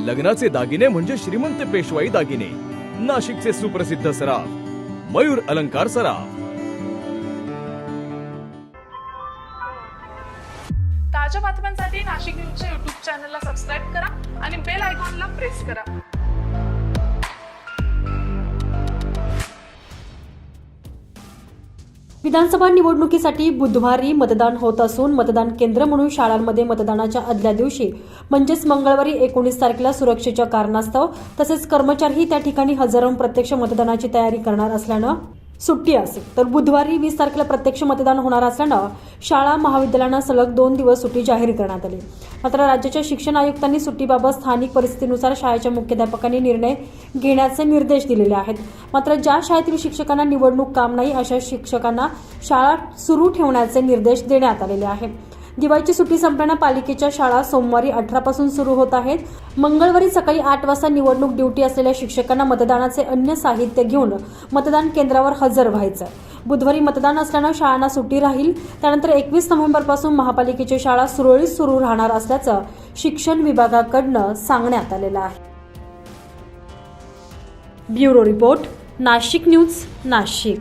लग्नाचे दागिने म्हणजे श्रीमंत पेशवाई दागिने, नाशिकचे सुप्रसिद्ध सराफ मयूर अलंकार सराफ। ताज्या बातम्यांसाठी नाशिक न्यूजच्या YouTube चॅनलला सबस्क्राईब करा आणि बेल आयकॉनला प्रेस करा। विधानसभा निवडणुकीसाठी बुधवारी मतदान होत असून मतदान केंद्र म्हणून शाळांमध्ये मतदानाच्या आदल्या दिवशी म्हणजेच मंगळवारी 19 तारखेला सुरक्षेच्या कारणास्तव तसेच कर्मचारीही त्या ठिकाणी हजर राहून प्रत्यक्ष मतदानाची तयारी करणार असल्यानं सुट्टी असेल, तर बुधवारी 20 तारखेला प्रत्यक्ष मतदान होणार असल्यानं शाळा महाविद्यालयांना सलग 2 दिवस सुट्टी जाहीर करण्यात आली। मात्र राज्याच्या शिक्षण आयुक्तांनी सुट्टीबाबत स्थानिक परिस्थितीनुसार शाळेच्या मुख्याध्यापकांनी निर्णय घेण्याचे निर्देश दिलेले आहेत। मात्र ज्या शाळेतील शिक्षकांना निवडणूक काम नाही अशा शिक्षकांना शाळा सुरू ठेवण्याचे निर्देश देण्यात आलेले आहेत। दिवाळीची सुट्टी संपल्यानं पालिकेच्या शाळा सोमवारी 18 पासून सुरू होत आहेत। मंगळवारी सकाळी 8 वाजता निवडणूक ड्युटी असलेल्या शिक्षकांना मतदानाचे अन्य साहित्य घेऊन मतदान केंद्रावर हजर व्हायचं। बुधवारी मतदान असल्यानं शाळांना सुट्टी राहील। त्यानंतर 21 नोव्हेंबरपासून महापालिकेची शाळा सुरळीत सुरू राहणार असल्याचं शिक्षण विभागाकडून सांगण्यात आलेलं आहे। Bureau report, Nashik news, Nashik.